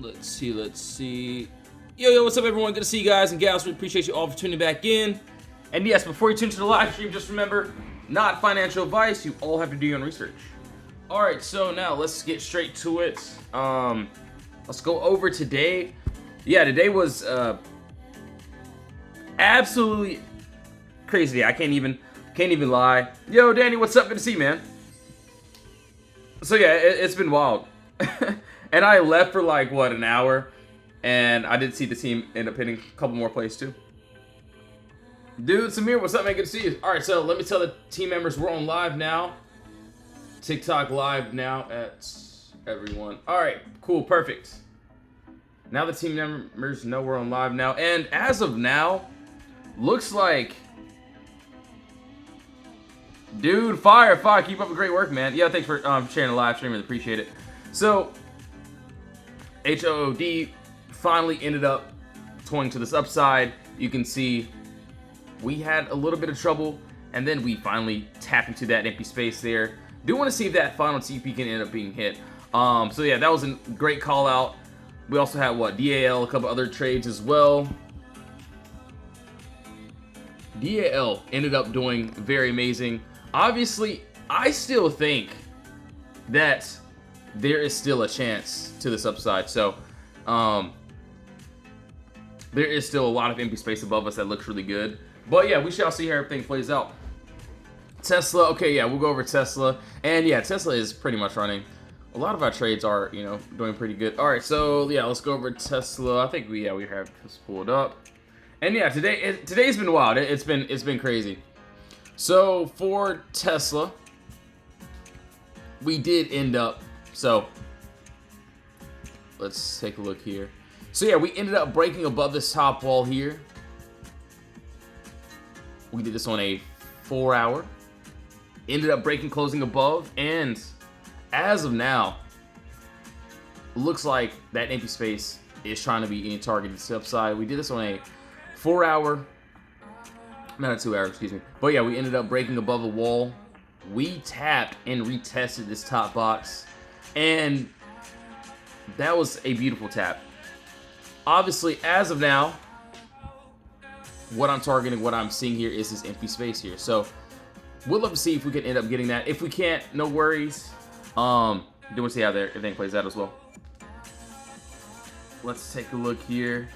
Let's see. Yo, what's up, everyone? Good to see you guys and gals. We appreciate you all for tuning back in. And yes, before you tune to the live stream, just remember, not financial advice. You all have to do your own research. All right, so now let's get straight to it. Let's go over today. Yeah, today was absolutely crazy. I can't even lie. Yo, Danny, what's up? Good to see you, man. So yeah, it's been wild. And I left for like, what, an hour? And I did see the team end up hitting a couple more plays too. Dude, Samir, what's up, man? Good to see you. All right, so let me tell the team members we're on live now. TikTok live now at everyone. All right, cool, perfect. Now the team members know we're on live now. And as of now, looks like... Dude, fire. Keep up the great work, man. Yeah, thanks for sharing the live stream. Really appreciate it. So, HOOD finally ended up toying to this upside. You can see we had a little bit of trouble, and then we finally tapped into that empty space there. Do want to see if that final TP can end up being hit. So yeah, that was a great call out. We also had, what, DAL, a couple other trades as well. DAL ended up doing very amazing. Obviously, I still think that there is still a chance to this upside. So, there is still a lot of empty space above us that looks really good. But yeah, we shall see how everything plays out. Tesla, okay, yeah, we'll go over Tesla. And yeah, Tesla is pretty much running. A lot of our trades are, you know, doing pretty good. All right, so yeah, let's go over Tesla. I think we have this pulled up. And yeah, today's been wild. It's been crazy. So for Tesla, we did end up, so let's take a look here. So yeah, we ended up breaking above this top wall here. We did this on a 4 hour. Ended up breaking, closing above, and as of now, looks like that empty space is trying to be any targeted upside. We did this on a 4 hour, not a 2 hour, excuse me. But yeah, we ended up breaking above the wall. We tapped and retested this top box, and that was a beautiful tap. Obviously, as of now, what I'm targeting, what I'm seeing here is this empty space here. So we'll love to see if we can end up getting that. If we can't, no worries. Do want to see how everything plays out as well. Let's take a look here.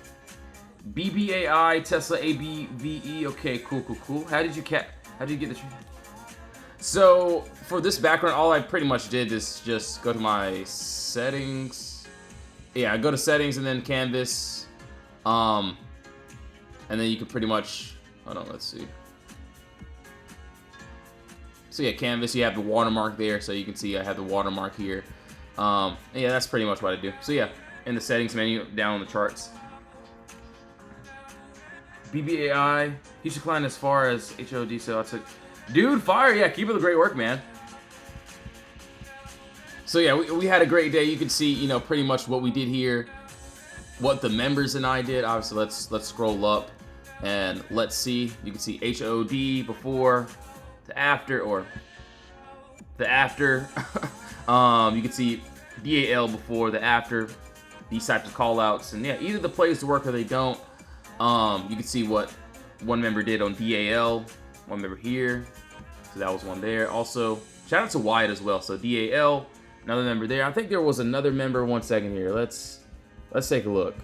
BBAI, Tesla ABVE. Okay, cool. How did you get the trade? So for this background, all I pretty much did is just go to my settings. Yeah, I go to settings and then canvas. And then you can pretty much, hold on, let's see. So yeah, canvas, you have the watermark there, so you can see I have the watermark here. Yeah, that's pretty much what I do. So yeah, in the settings menu, down on the charts. BBAI, he should climb as far as HOD, so I took... Dude, fire, yeah, keep up the great work, man. So yeah, we had a great day. You can see, you know, pretty much what we did here, what the members and I did. Obviously, let's scroll up and let's see. You can see HOD before, the after, or the after. You can see DAL before, the after, these types of call outs. And yeah, either the plays work or they don't. You can see what one member did on DAL, one member here. So that was one there. Also, shout out to Wyatt as well. So DAL, another member there. I think there was another member. 1 second here. Let's take a look.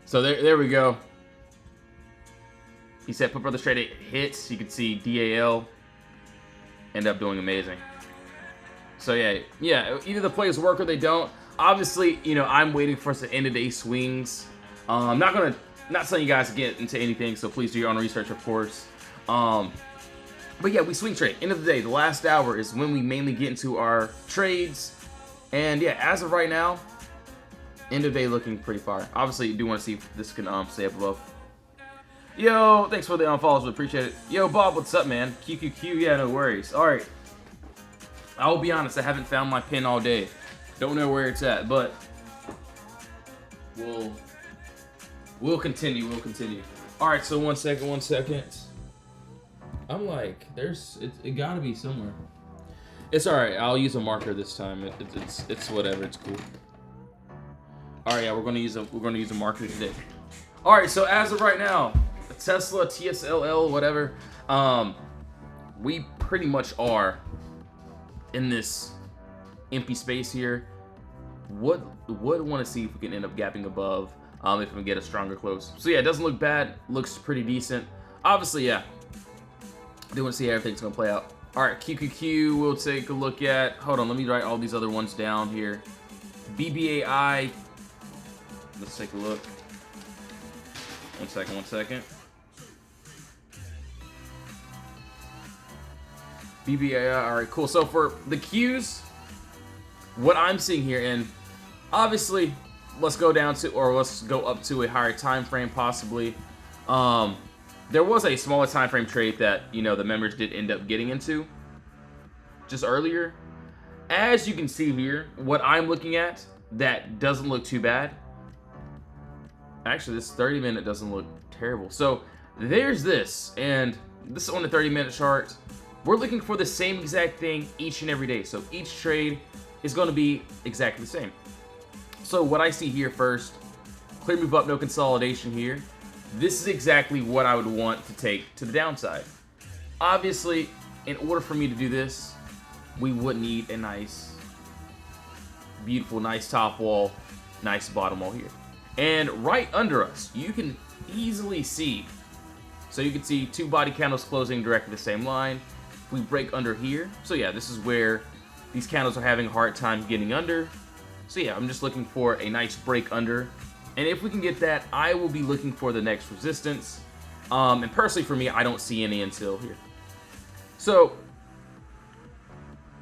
So there we go. He said put brother straight 8 hits. You can see DAL end up doing amazing. So yeah, either the plays work or they don't. Obviously, you know, I'm waiting for some end of day swings. I'm not telling you guys to get into anything, so please do your own research, of course. But yeah, we swing trade. End of the day, the last hour is when we mainly get into our trades. And yeah, as of right now, end of day looking pretty fire. Obviously, you do want to see if this can stay up above. Yo, thanks for the follows, we appreciate it. Yo, Bob, what's up, man? QQQ, yeah, no worries. All right, I will be honest, I haven't found my pin all day. Don't know where it's at, but we'll continue. All right, so 1 second. I'm like, it gotta be somewhere. It's all right. I'll use a marker this time. It's whatever. It's cool. All right, yeah, we're gonna use a marker today. All right, so as of right now, Tesla, TSLL, whatever, we pretty much are in this empty space here. Would want to see if we can end up gapping above, if we get a stronger close. So yeah, it doesn't look bad. Looks pretty decent. Obviously, yeah. I do want to see how everything's gonna play out. All right, QQQ. We'll take a look at. Hold on, let me write all these other ones down here. BBAI. Let's take a look. One second. BBAI. All right, cool. So for the Qs, what I'm seeing here, and obviously, let's go up to a higher time frame possibly. There was a smaller time frame trade that, you know, the members did end up getting into just earlier. As you can see here, what I'm looking at, that doesn't look too bad. Actually, this 30-minute doesn't look terrible. So there's this, and this is on the 30-minute chart. We're looking for the same exact thing each and every day. So each trade is going to be exactly the same. So what I see here first, clear move up, no consolidation here. This is exactly what I would want to take to the downside. Obviously, in order for me to do this, we would need a nice, beautiful, nice top wall, nice bottom wall here. And right under us, you can easily see, so you can see two body candles closing directly the same line. We break under here. So yeah, this is where these candles are having a hard time getting under. So yeah, I'm just looking for a nice break under. And if we can get that, I will be looking for the next resistance. And personally for me, I don't see any until here. So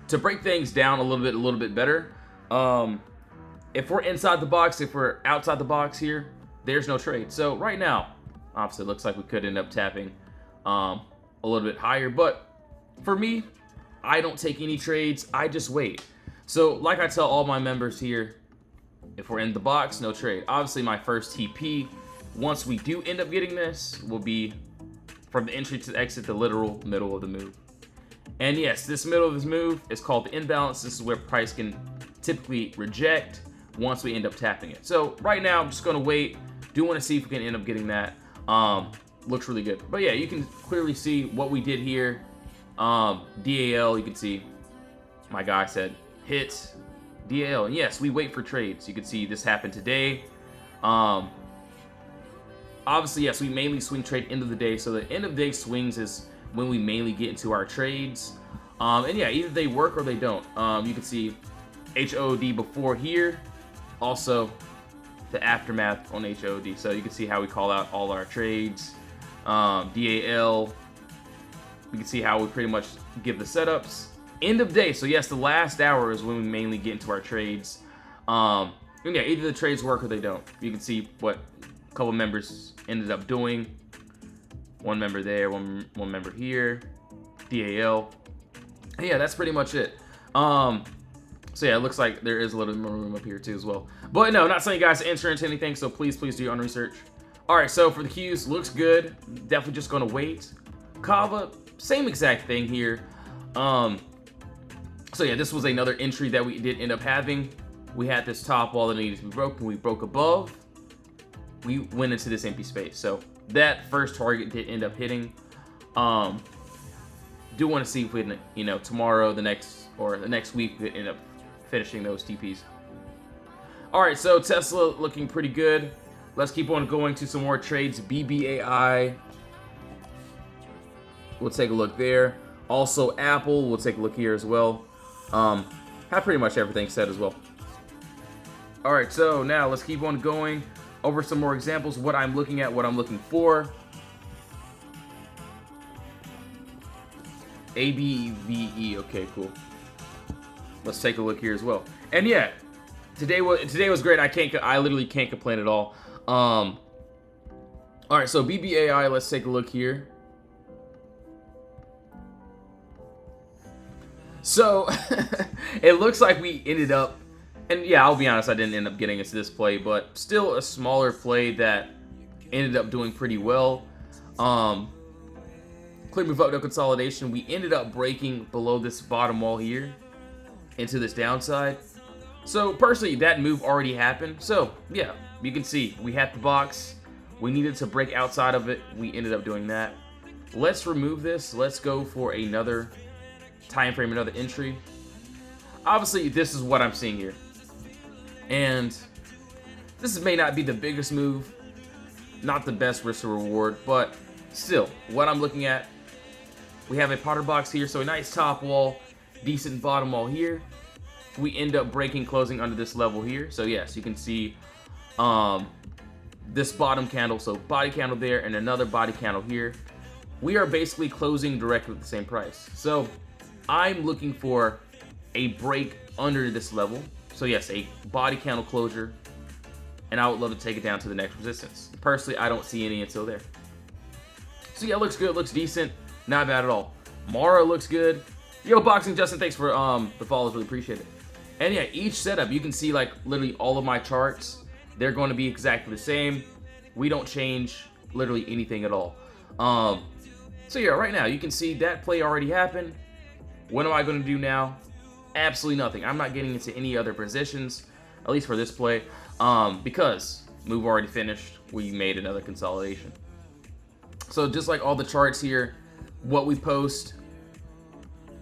to break things down a little bit better, if we're inside the box, if we're outside the box here, there's no trade. So right now, obviously it looks like we could end up tapping a little bit higher. But for me, I don't take any trades. I just wait. So like I tell all my members here, if we're in the box, no trade. Obviously, my first TP, once we do end up getting this, will be from the entry to the exit, the literal middle of the move. And yes, this middle of this move is called the imbalance. This is where price can typically reject once we end up tapping it. So right now, I'm just going to wait. Do want to see if we can end up getting that. Looks really good. But yeah, you can clearly see what we did here. DAL, you can see my guy said hit DAL. And yes, we wait for trades. You can see this happened today. Obviously, yes, we mainly swing trade end of the day. So the end of the day swings is when we mainly get into our trades. And yeah, either they work or they don't. You can see HOD before here. Also, the aftermath on HOD. So you can see how we call out all our trades. DAL. We can see how we pretty much give the setups. End of day. So yes, the last hour is when we mainly get into our trades. And yeah, either the trades work or they don't. You can see what a couple members ended up doing. One member there, one member here. DAL. And yeah, that's pretty much it. So yeah, it looks like there is a little bit more room up here too as well. But no, not saying you guys to enter into anything, so please do your own research. Alright, so for the Qs, looks good. Definitely just gonna wait. Kava, same exact thing here. So yeah, this was another entry that we did end up having. We had this top wall that needed to be broken. We broke above. We went into this empty space. So that first target did end up hitting. Do want to see if we, you know, tomorrow, the next week, we end up finishing those TPs. All right, so Tesla looking pretty good. Let's keep on going to some more trades. BBAI. We'll take a look there. Also, Apple. We'll take a look here as well. Have pretty much everything set as well. All right, so now let's keep on going over some more examples. What I'm looking at, what I'm looking for. ABVE. Okay, cool. Let's take a look here as well. And yeah, today was great. I literally can't complain at all. All right, so BBAI. Let's take a look here. So it looks like we ended up, and yeah, I'll be honest, I didn't end up getting into this play, but still a smaller play that ended up doing pretty well. Clear move up, no consolidation. We ended up breaking below this bottom wall here into this downside. So personally, that move already happened. So yeah, you can see we had the box. We needed to break outside of it. We ended up doing that. Let's remove this. Let's go for another time frame, another entry. Obviously, this is what I'm seeing here. And this may not be the biggest move, not the best risk to reward, but still, what I'm looking at, we have a Potter box here, so a nice top wall, decent bottom wall here. We end up breaking, closing under this level here. So yes, you can see this bottom candle, so body candle there and another body candle here. We are basically closing directly at the same price. So I'm looking for a break under this level. So yes, a body candle closure, and I would love to take it down to the next resistance. Personally, I don't see any until there. So yeah, it looks good, looks decent, not bad at all. Mara looks good. Yo, Boxing Justin, thanks for the follows, really appreciate it. And yeah, each setup, you can see like literally all of my charts, they're going to be exactly the same. We don't change literally anything at all. So yeah, right now you can see that play already happened. What am I going to do now? Absolutely nothing. I'm not getting into any other positions, at least for this play, because move already finished. We made another consolidation. So just like all the charts here, what we post,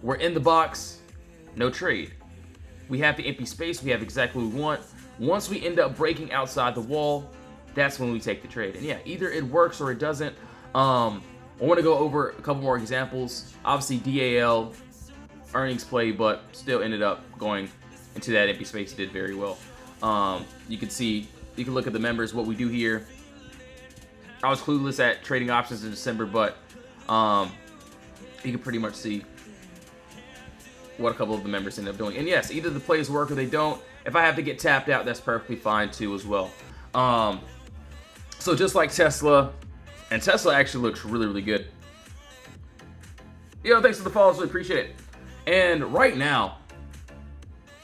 we're in the box, no trade. We have the empty space, we have exactly what we want. Once we end up breaking outside the wall, that's when we take the trade. And yeah, either it works or it doesn't. I want to go over a couple more examples. Obviously DAL, earnings play, but still ended up going into that empty space, did very well. You can see, you can look at the members, what we do here. I was clueless at trading options in December, but you can pretty much see what a couple of the members end up doing. And yes, either the plays work or they don't. If I have to get tapped out, that's perfectly fine too as well. So just like Tesla, and Tesla actually looks really, really good. Yo, thanks for the follows, really appreciate it. And right now,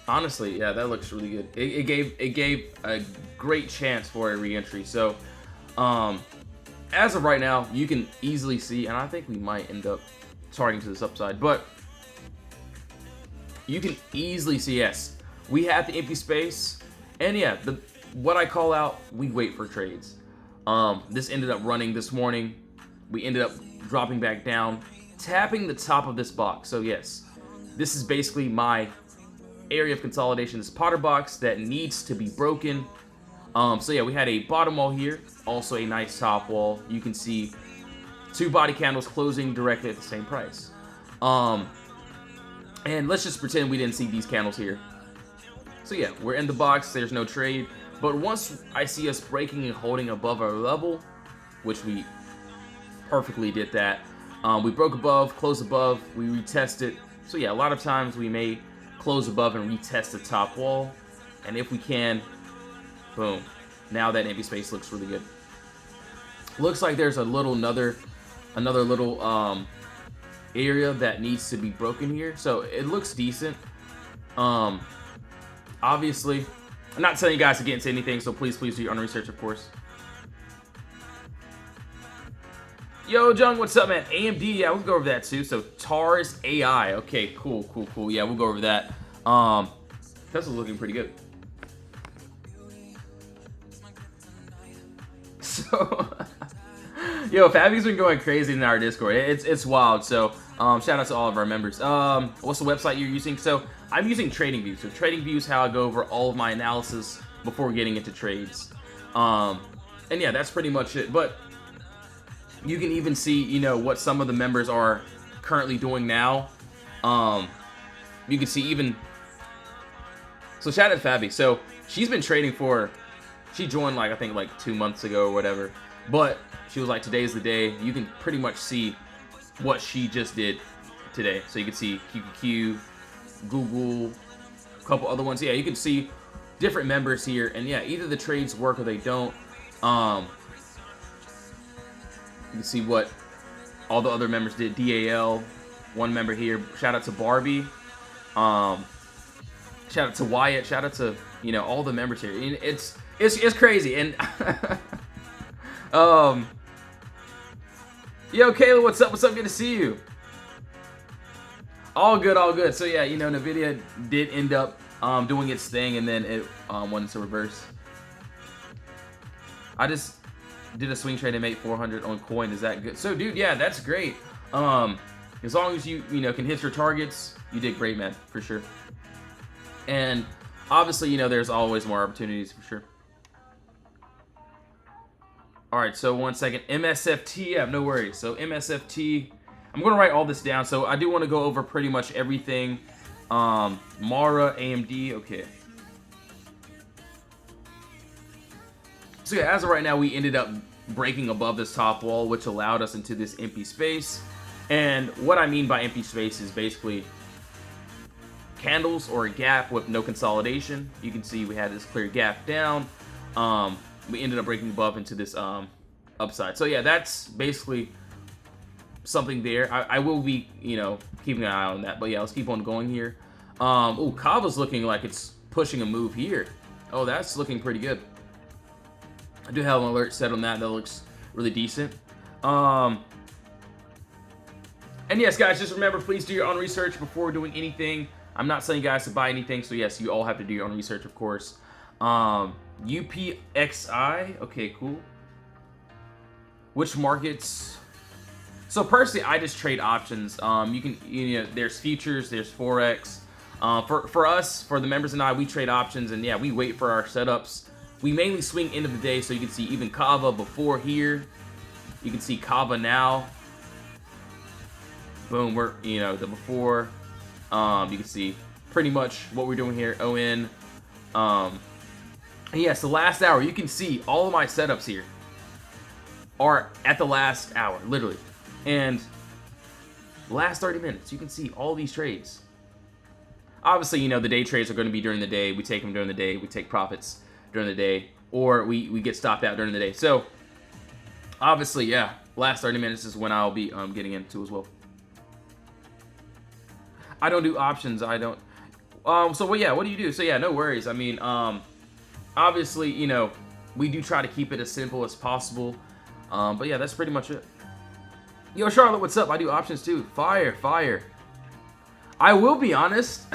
honestly, yeah, that looks really good. It gave a great chance for a re-entry. So as of right now, you can easily see, and I think we might end up starting to this upside, but you can easily see, yes, we have the empty space, and yeah, what I call out, we wait for trades. This ended up running this morning. We ended up dropping back down, tapping the top of this box. So yes, this is basically my area of consolidation, this Potter box that needs to be broken. So yeah, we had a bottom wall here, also a nice top wall. You can see two body candles closing directly at the same price. And let's just pretend we didn't see these candles here. So yeah, we're in the box, there's no trade. But once I see us breaking and holding above our level, which we perfectly did that, we broke above, closed above, we retested. So yeah, a lot of times we may close above and retest the top wall. And if we can, boom. Now that empty space looks really good. Looks like there's another little area that needs to be broken here. So it looks decent. Obviously, I'm not telling you guys to get into anything, so please do your own research, of course. Yo, Jung, what's up, man? AMD, yeah, we'll go over that too. So TARS AI, okay, cool. Yeah, we'll go over that. Tesla's looking pretty good. So, yo, Fabi's been going crazy in our Discord. It's wild. So, shout out to all of our members. What's the website you're using? So, I'm using TradingView. So, TradingView is how I go over all of my analysis before getting into trades. And yeah, that's pretty much it. But you can even see, you know, what some of the members are currently doing now. You can see even. So, shout out to Fabi. So, she's been trading for. She joined like I think like 2 months ago or whatever, but she was like, today's the day. You can pretty much see what she just did today. So you can see QQQ, Google, a couple other ones. Yeah, you can see different members here, and yeah, either the trades work or they don't. You can see what all the other members did. DAL, one member here. Shout out to Barbie. Shout out to Wyatt. Shout out to, you know, all the members here. And it's crazy. And yo, Kayla, what's up? Good to see you. All good. So yeah, you know, Nvidia did end up doing its thing, and then it went into reverse. I just did a swing trade and made 400 on coin. Is that good? So, dude, yeah, that's great. As long as you can hit your targets, you did great, man, for sure. And obviously, there's always more opportunities for sure. All right, so 1 second. MSFT, yeah, no worries. So MSFT, I'm going to write all this down. So I do want to go over pretty much everything. Mara, AMD, okay. So yeah, as of right now, we ended up breaking above this top wall, which allowed us into this empty space. And what I mean by empty space is basically candles or a gap with no consolidation. You can see we had this clear gap down. We ended up breaking above into this upside. So yeah, that's basically something there. I will be, keeping an eye on that. But yeah, let's keep on going here. Oh, Kava's looking like it's pushing a move here. Oh, that's looking pretty good. I do have an alert set on that. That looks really decent. And yes, guys, just remember, please do your own research before doing anything. I'm not telling you guys to buy anything, so yes, you all have to do your own research, of course. UPXI, okay, cool. Which markets? So personally, I just trade options. You can, there's futures, there's forex. For us, for the members and I, we trade options, and yeah, we wait for our setups. We mainly swing end of the day, so you can see even Kava before here. You can see Kava now. Boom, we're, the before. You can see pretty much what we're doing here. ON. And yes, the last hour, you can see all of my setups here are at the last hour, literally. And the last 30 minutes, you can see all these trades. Obviously, the day trades are going to be during the day. We take them during the day. We take profits during the day. Or we get stopped out during the day. So, obviously, yeah, last 30 minutes is when I'll be getting into as well. I don't do options. I don't. So, well, yeah, what do you do? So, yeah, no worries. I mean, obviously, we do try to keep it as simple as possible. But, yeah, that's pretty much it. Yo, Charlotte, what's up? I do options, too. Fire, fire. I will be honest.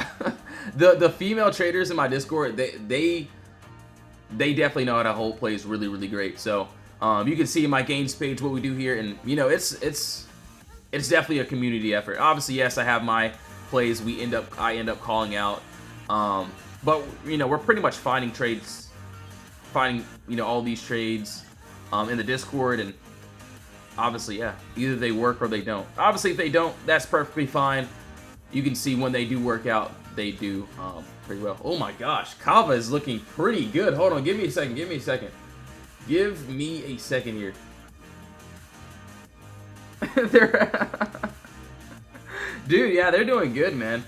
the female traders in my Discord, they definitely know how to hold plays really, really great. So, you can see in my games page what we do here. And, it's definitely a community effort. Obviously, yes, I have my plays I end up calling out, but we're pretty much finding all these trades in the Discord, and obviously, yeah, either they work or they don't. Obviously, if they don't, that's perfectly fine. You can see when they do work out, they do pretty well. Oh my gosh, Kava is looking pretty good. Hold on, give me a second. Give me a second here. Dude, yeah, they're doing good, man.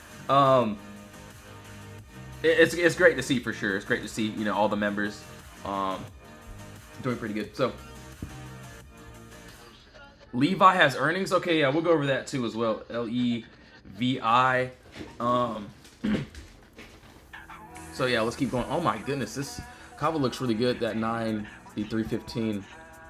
It's great to see for sure. It's great to see, all the members doing pretty good. So, Levi has earnings. Okay, yeah, we'll go over that too as well. LEVI. So yeah, let's keep going. Oh my goodness, this Kava looks really good. That 9, the 315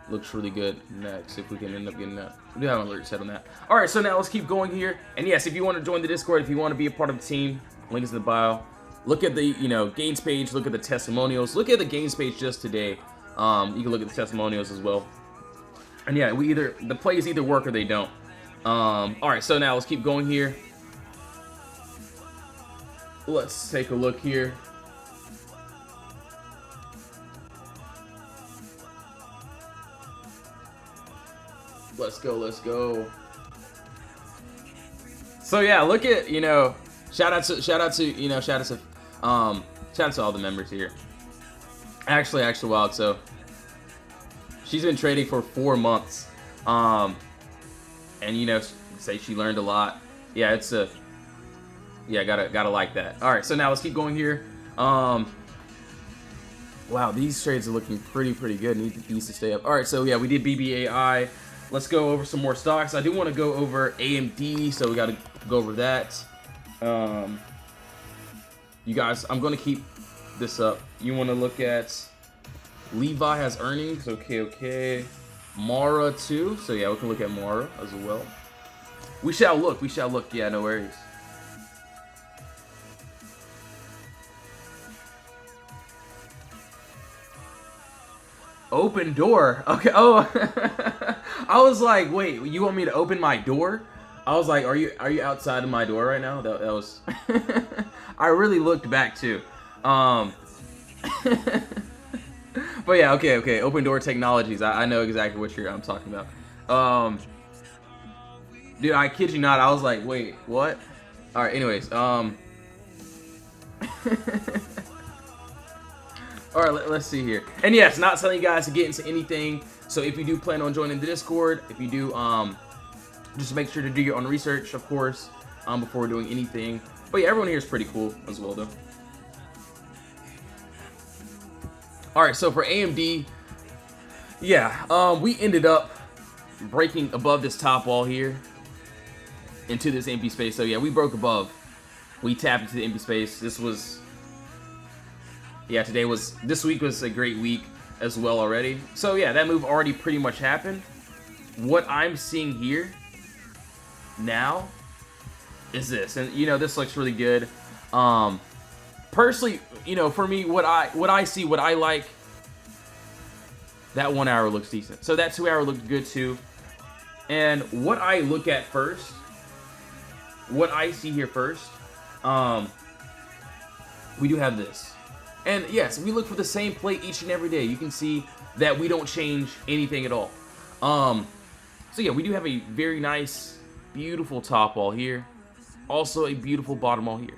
looks really good. Next, if we can end up getting that. We do have an alert set on that. All right, so now let's keep going here. And yes, if you want to join the Discord, if you want to be a part of the team, link is in the bio. Look at the gains page. Look at the testimonials. Look at the gains page just today. You can look at the testimonials as well. And yeah, the plays either work or they don't. All right, so now let's keep going here. Let's take a look here. Let's go. So yeah, look at, shout out to all the members here. Actually Wild, so she's been trading for 4 months. And say she learned a lot. Yeah, gotta like that. All right, so now let's keep going here. Wow, these trades are looking pretty good. Need these to stay up. All right, so yeah, we did BBAI. Let's go over some more stocks. I do want to go over AMD, so we got to go over that. You guys, I'm going to keep this up. You want to look at Levi has earnings. Okay. Mara too. So yeah, we can look at Mara as well. We shall look. Yeah, no worries. Open door. Okay. Oh, I was like, wait, you want me to open my door? I was like, are you outside of my door right now? That was. I really looked back too. But yeah, okay. Open door technologies. I know exactly what I'm talking about. Dude, I kid you not. I was like, wait, what? All right. Anyways, All right, let's see here. And yes, not telling you guys to get into anything. So if you do plan on joining the Discord, if you do, just make sure to do your own research, of course, before doing anything. But yeah, everyone here is pretty cool as well, though. All right, so for AMD, yeah, we ended up breaking above this top wall here into this empty space. So yeah, we broke above. We tapped into the empty space. This week was a great week as well already. So yeah, that move already pretty much happened. What I'm seeing here now is this, and you know, this looks really good. Personally, you know, for me, what I like, that 1 hour looks decent. So that 2 hour looked good too. And what I look at first, what I see here first, we do have this. And yes, we look for the same play each and every day. You can see that we don't change anything at all. So yeah, we do have a very nice, beautiful top wall here. Also a beautiful bottom wall here.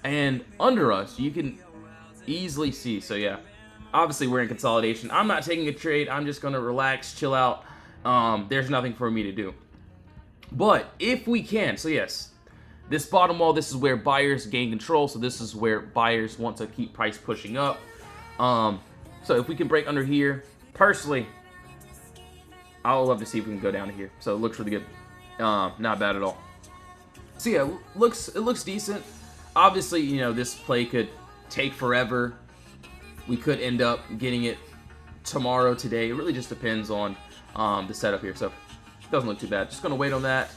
And under us, you can easily see. So yeah, obviously we're in consolidation. I'm not taking a trade. I'm just going to relax, chill out. There's nothing for me to do. But if we can, so yes, this bottom wall, this is where buyers gain control. So this is where buyers want to keep price pushing up. So if we can break under here, personally, I would love to see if we can go down to here. So it looks really good. Not bad at all. So yeah, it looks decent. Obviously, you know, this play could take forever. We could end up getting it tomorrow, today. It really just depends on the setup here. So it doesn't look too bad. Just going to wait on that.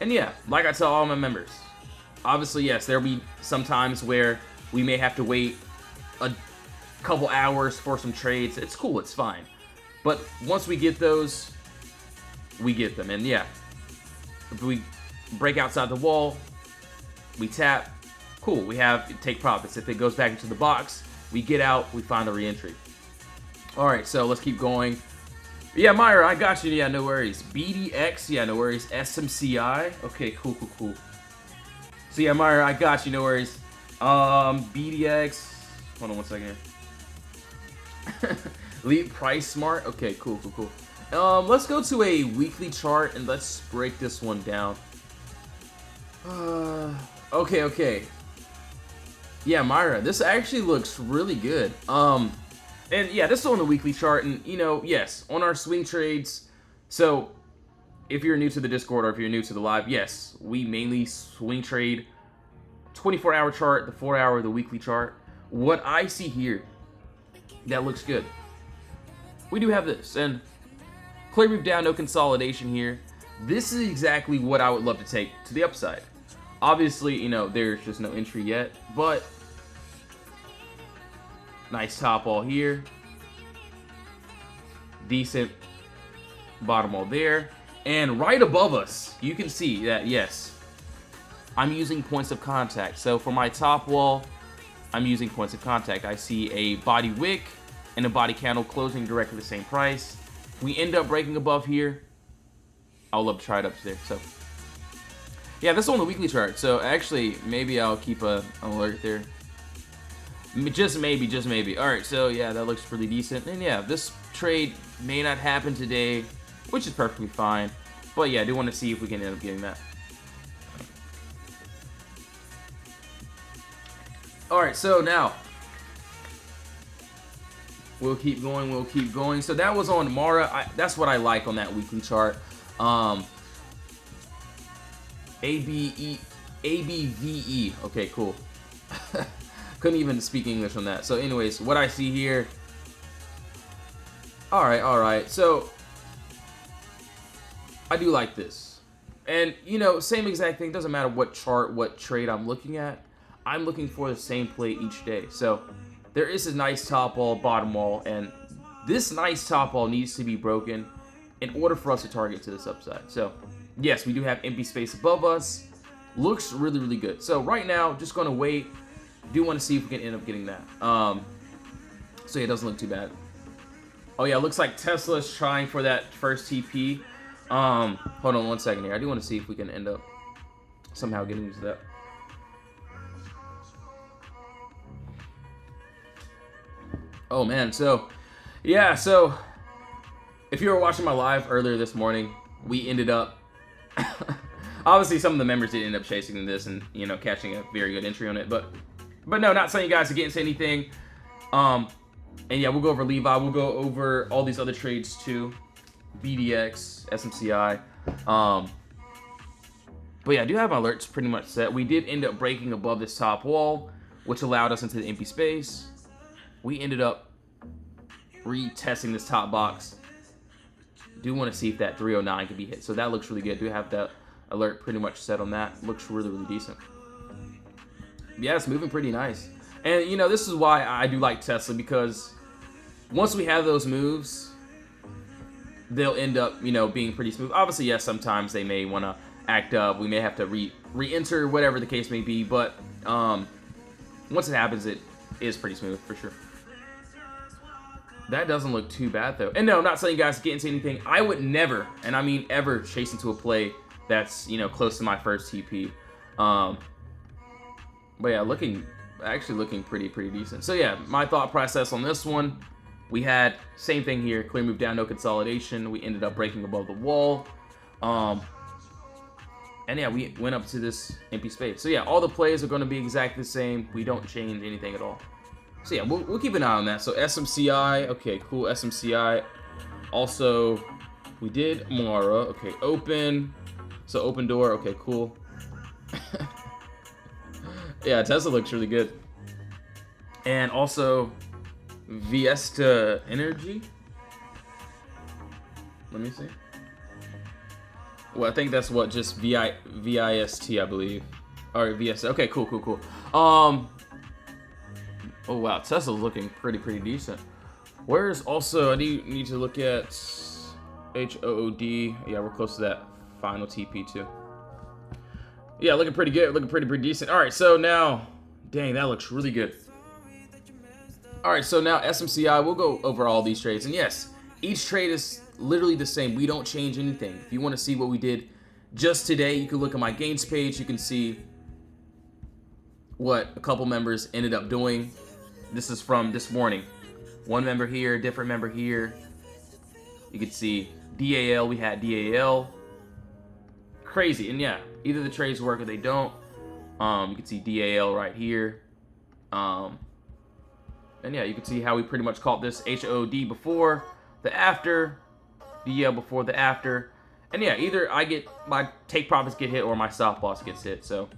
And yeah, like I tell all my members, obviously, yes, there'll be some times where we may have to wait a couple hours for some trades. It's cool. It's fine. But once we get those, we get them. And yeah, if we break outside the wall, we tap, cool, we take profits. If it goes back into the box, we get out, we find the re-entry. All right, so let's keep going. Yeah, Myra, I got you. Yeah, no worries. BDX, yeah, no worries. SMCI, okay, cool. So yeah, Myra, I got you, no worries. BDX, hold on one second here. Leap Price Smart, okay, cool. Let's go to a weekly chart and let's break this one down. Okay. Yeah, Myra, this actually looks really good. And yeah, this is on the weekly chart, and you know, yes, on our swing trades. So if you're new to the Discord or if you're new to the live, yes, we mainly swing trade 24-hour chart, the 4-hour, the weekly chart. What I see here that looks good, we do have this, and clear move down, no consolidation here. This is exactly what I would love to take to the upside. Obviously, you know, there's just no entry yet, but nice top wall here. Decent bottom wall there. And right above us, you can see that, yes, I'm using points of contact. So for my top wall, I'm using points of contact. I see a body wick and a body candle closing directly the same price. We end up breaking above here. I would love to try it up there. So yeah, this is on the weekly chart. So actually, maybe I'll keep an alert there. Just maybe. All right, so yeah, that looks really decent. And yeah, this trade may not happen today, which is perfectly fine. But yeah, I do want to see if we can end up getting that. All right, so now we'll keep going. So that was on Mara. That's what I like on that weekly chart. ABVE. Okay, cool. Couldn't even speak English on that. So anyways, what I see here. All right. So I do like this. And, you know, same exact thing. Doesn't matter what chart, what trade I'm looking at. I'm looking for the same play each day. So there is a nice top wall, bottom wall, and This nice top wall needs to be broken in order for us to target to this upside. So, yes, we do have empty space above us. Looks really, really good. So, right now, just going to wait. Do want to see if we can end up getting that. So, yeah, it doesn't look too bad. Oh, yeah, it looks like Tesla's trying for that first TP. Hold on one second here. I do want to see if we can end up somehow getting to that. Oh, man. So, yeah, so if you were watching my live earlier this morning, we ended up obviously some of the members did end up chasing this and, you know, catching a very good entry on it, but no, not saying you guys to get into anything. And yeah, we'll go over Levi, we'll go over all these other trades too, BDX, SMCI. But yeah, I do have my alerts pretty much set. We did end up breaking above this top wall, which allowed us into the empty space. We ended up retesting this top box. Do want to see if that 309 can be hit. So that looks really good. Do have that alert pretty much set on that. Looks really, really decent. Yeah, it's moving pretty nice. And, you know, this is why I do like Tesla, because once we have those moves, they'll end up, you know, being pretty smooth. Obviously, yes, sometimes they may want to act up. We may have to re-enter, whatever the case may be. But once it happens, it is pretty smooth for sure. That doesn't look too bad, though. And no, I'm not saying you guys get into anything. I would never, and I mean ever, chase into a play that's, you know, close to my first TP. But yeah, actually looking pretty decent. So yeah, my thought process on this one, we had same thing here, clear move down, no consolidation. We ended up breaking above the wall. And yeah, we went up to this empty space. So yeah, all the plays are going to be exactly the same. We don't change anything at all. So yeah, we'll keep an eye on that. So SMCI, okay, cool, SMCI. Also, we did Mara, okay, open. So open door, okay, cool. Yeah, Tesla looks really good. And also, Viesta Energy. Let me see. Well, I think that's what, just VIST, I believe. Or VS. Okay, cool. Oh wow, Tesla's looking pretty decent. Where's also, I need to look at HOOD. Yeah, we're close to that final TP too. Yeah, looking pretty good, looking pretty decent. All right, so now, dang, that looks really good. All right, so now SMCI, we'll go over all these trades. And yes, each trade is literally the same. We don't change anything. If you want to see what we did just today, you can look at my gains page. You can see what a couple members ended up doing. This is from this morning. One member here, different member here. You can see DAL, we had DAL. Crazy. And yeah, either the trades work or they don't. You can see DAL right here. And yeah, you can see how we pretty much caught this HOD before the after, DL before the after. And yeah, either I get my take profits get hit or my stop loss gets hit. So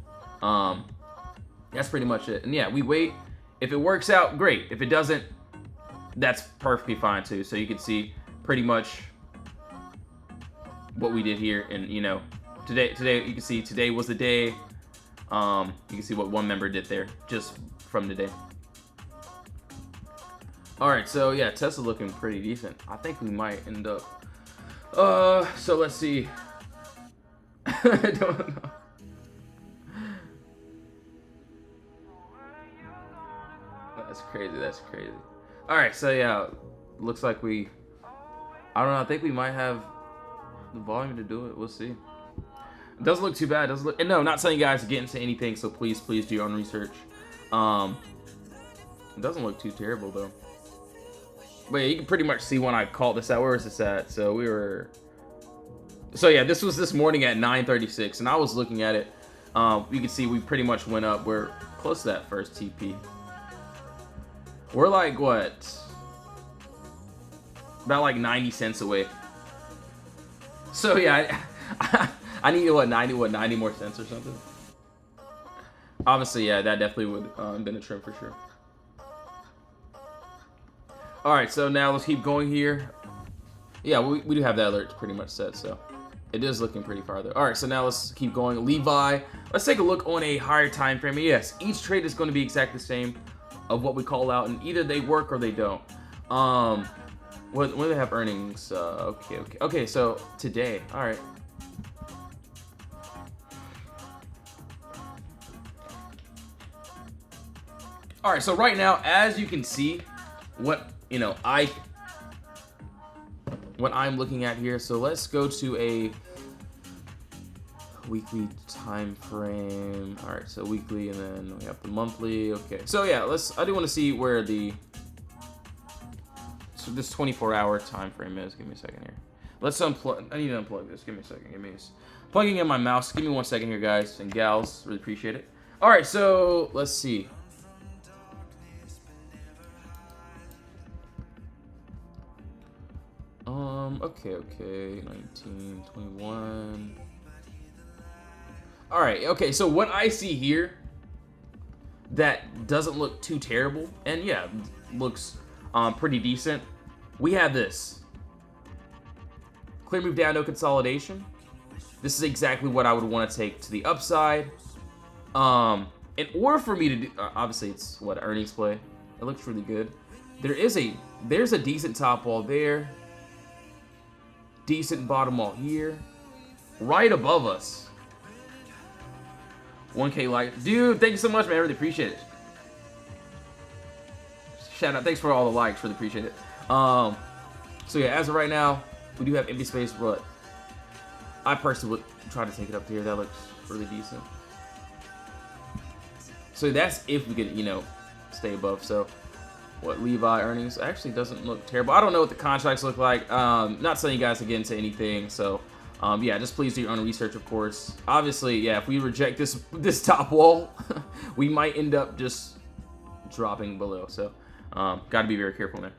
that's pretty much it. And yeah, we wait. If it works out, great. If it doesn't, that's perfectly fine too. So you can see pretty much what we did here. And you know, today you can see today was the day. You can see what one member did there just from today. All right, so yeah, Tesla looking pretty decent. I think we might end up. So let's see. I don't know. That's crazy. All right, so yeah, looks like we. I don't know. I think we might have the volume to do it. We'll see. It doesn't look too bad. It doesn't look. And no, I'm not telling you guys to get into anything. So please do your own research. It doesn't look too terrible though. But yeah, you can pretty much see when I called this out. Where is this at? So we were. So yeah, this was this morning at 9:36, and I was looking at it. You can see we pretty much went up. We're close to that first TP. We're like what? About like 90 cents away. So yeah, I need what 90 more cents or something. Obviously, yeah, that definitely would been a trim for sure. All right, so now let's keep going here. Yeah, we do have that alert pretty much set, so it is looking pretty farther. All right, so now let's keep going. Levi, let's take a look on a higher time frame. Yes, each trade is going to be exactly the same of what we call out, and either they work or they don't. When do they have earnings? Okay. So today, all right. All right. So right now, as you can see, what I'm looking at here. So let's go to a weekly time frame. All right. So weekly, and then we have the monthly. Okay. So yeah, I do want to see where this 24-hour time frame is. Give me a second here. Let's unplug. I need to unplug this. Give me a second. Plugging in my mouse. Give me 1 second here, guys and gals. Really appreciate it. All right, so let's see. Okay. 19, 21. All right. Okay. So what I see here that doesn't look too terrible, and yeah, looks pretty decent. We have this. Clear move down, no consolidation. This is exactly what I would want to take to the upside. In order for me to do, obviously it's what, earnings play. It looks really good. There's a decent top wall there. Decent bottom wall here. Right above us. 1K like, dude, thank you so much, man. I really appreciate it. Shout out, thanks for all the likes, really appreciate it. So yeah, as of right now, we do have empty space, but I personally would try to take it up here. That looks really decent. So that's if we could, stay above. So what, Levi earnings actually doesn't look terrible. I don't know what the contracts look like. Not telling you guys to get into anything. So yeah, just please do your own research, of course. Obviously, yeah, if we reject this top wall, we might end up just dropping below. So got to be very careful there.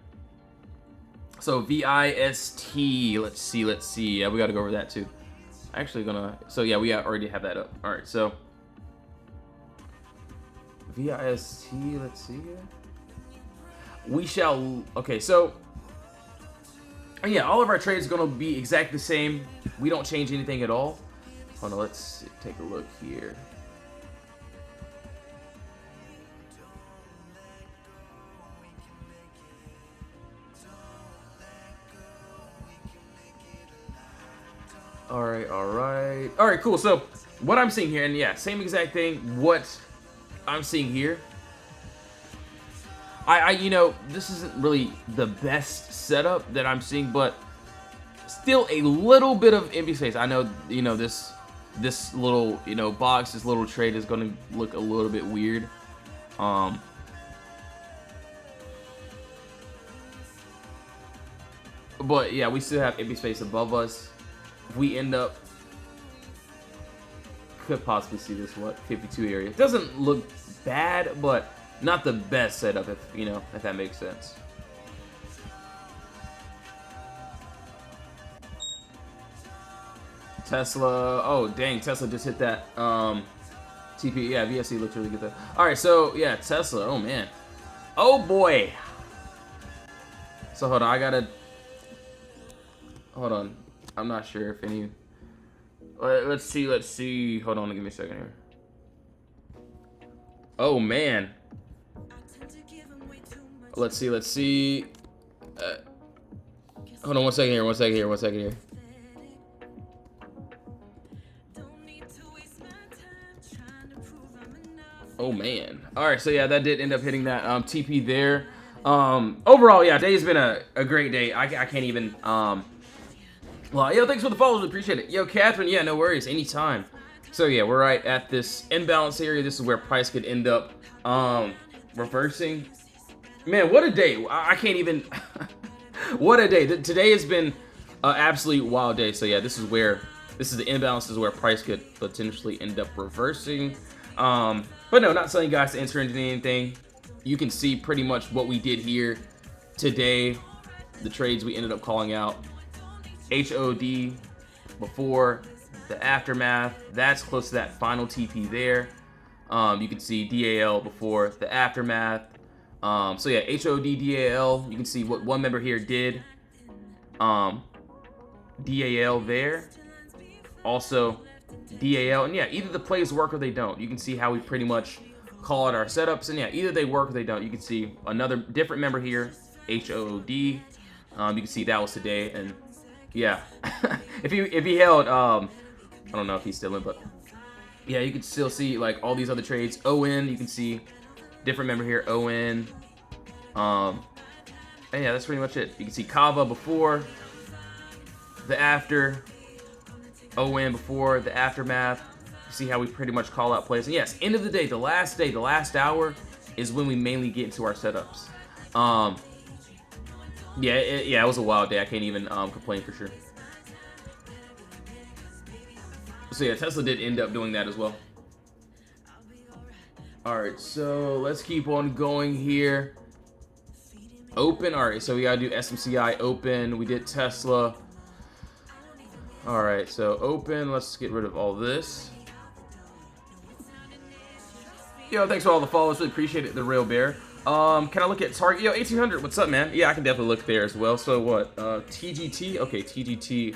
So VIST, let's see. Yeah, we got to go over that too. Actually so yeah, we already have that up. All right, so VIST, let's see here. Okay, so yeah, all of our trades are going to be exactly the same. We don't change anything at all. Hold on, let's take a look here. All right, cool. So what I'm seeing here, and yeah, same exact thing. What I'm seeing here, this isn't really the best setup that I'm seeing, but still a little bit of empty space. I know, this little, box, this little trade is going to look a little bit weird. But yeah, we still have empty space above us. If we end up, could possibly see this 52 area. It doesn't look bad, but not the best setup, if that makes sense. Tesla, oh dang, Tesla just hit that TP. Yeah, VSC looks really good there. All right, so yeah, Tesla. Oh man, oh boy. So hold on, hold on. I'm not sure if any. Let's see. Hold on, give me a second here. Oh man. Let's see. Hold on, one second here. Oh man. All right, so yeah, that did end up hitting that TP there. Overall, yeah, today's been a great day. I can't even well, yo, thanks for the follows, appreciate it. Yo, Catherine, yeah, no worries, anytime. So yeah, we're right at this imbalance area. This is where price could end up reversing. Man, what a day. I can't even what a day. Today has been an absolute wild day. So yeah, this is the imbalance, is where price could potentially end up reversing. But no, not telling you guys to enter into anything. You can see pretty much what we did here today. The trades we ended up calling out. HOD before the aftermath. That's close to that final TP there. You can see DAL before the aftermath. So yeah, HOD, DAL. You can see what one member here did. DAL there. Also DAL. And yeah, either the plays work or they don't. You can see how we pretty much call out our setups. And yeah, either they work or they don't. You can see another different member here. HOD. You can see that was today, and yeah, if he held, I don't know if he's still in, but yeah, you can still see like all these other trades. ON, you can see different member here. ON, and yeah, that's pretty much it. You can see Kava before, the after, ON before, the aftermath. You see how we pretty much call out plays. And yes, end of the day, the last hour is when we mainly get into our setups. Yeah, it was a wild day. I can't even complain for sure. So yeah, Tesla did end up doing that as well. Alright, so let's keep on going here. Open, alright, so we gotta do SMCI open. We did Tesla. Alright, so open, let's get rid of all this. Yo, thanks for all the follows, really appreciate it, the Real Bear. Can I look at Target? Yo, 1800, what's up, man? Yeah, I can definitely look there as well. So what, TGT? Okay, TGT.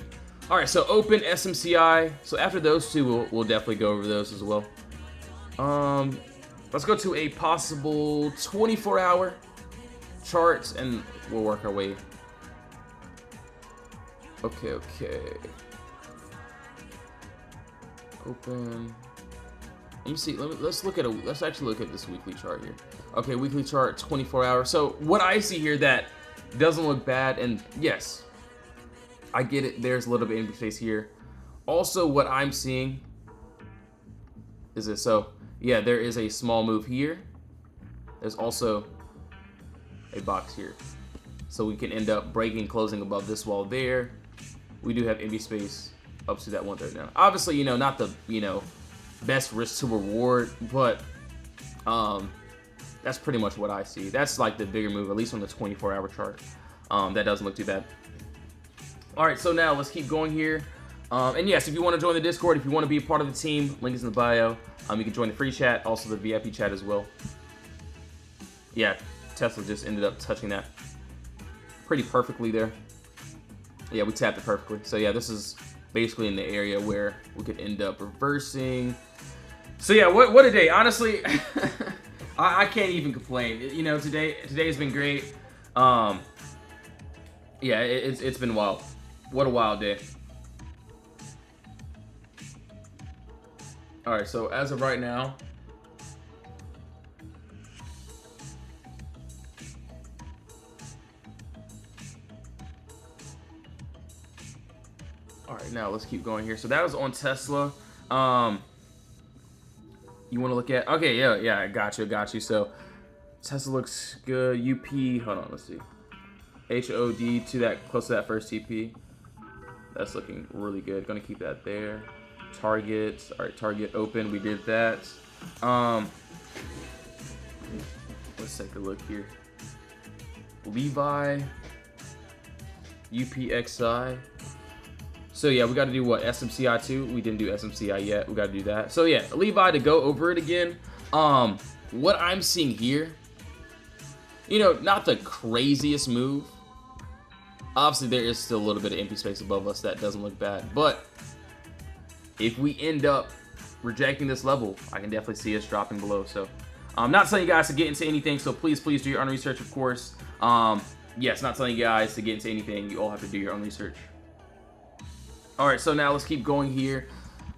Alright, so open, SMCI. So after those two, we'll definitely go over those as well. Let's go to a possible 24-hour charts, and we'll work our way. Okay. Open. Let me see. Let's actually look at this weekly chart here. Okay, weekly chart, 24 hours. So what I see here that doesn't look bad, and yes, I get it. There's a little bit of empty space here. Also, what I'm seeing is this. So yeah, there is a small move here. There's also a box here. So we can end up breaking, closing above this wall there. We do have empty space up to that 130 now. Obviously, not the, best risk to reward, but that's pretty much what I see. That's like the bigger move, at least on the 24-hour chart. That doesn't look too bad. All right, so now let's keep going here. And yes, if you want to join the Discord, if you want to be a part of the team, link is in the bio. You can join the free chat, also the VIP chat as well. Yeah, Tesla just ended up touching that pretty perfectly there. Yeah, we tapped it perfectly. So yeah, this is basically in the area where we could end up reversing. So yeah, what a day. Honestly, I can't even complain. Today's been great. Yeah, it's been wild. What a wild day. All right, so as of right now, all right, now let's keep going here. So that was on Tesla. You want to look at? Okay, yeah, I got you. So Tesla looks good. UP, hold on, let's see. HOD to that, close to that first TP. That's looking really good. Gonna keep that there. Target, all right, target open. We did that. Let's take a look here. Levi, UPXI. So yeah, we got to do what? SMCI 2. We didn't do SMCI yet. We got to do that. So yeah, Levi, to go over it again. What I'm seeing here, not the craziest move. Obviously, there is still a little bit of empty space above us. That doesn't look bad. But if we end up rejecting this level, I can definitely see us dropping below. So I'm not telling you guys to get into anything. So please do your own research, of course. Yes, not telling you guys to get into anything. You all have to do your own research. All right, so now let's keep going here.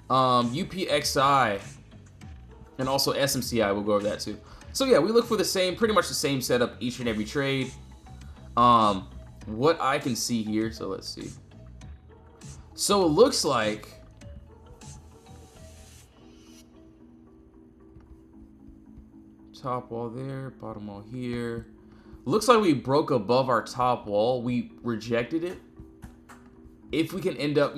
UPXI and also SMCI, we'll go over that too. So yeah, we look for pretty much the same setup each and every trade. What I can see here, so let's see. So it looks like top wall there, bottom wall here. Looks like we broke above our top wall. We rejected it. If we can end up,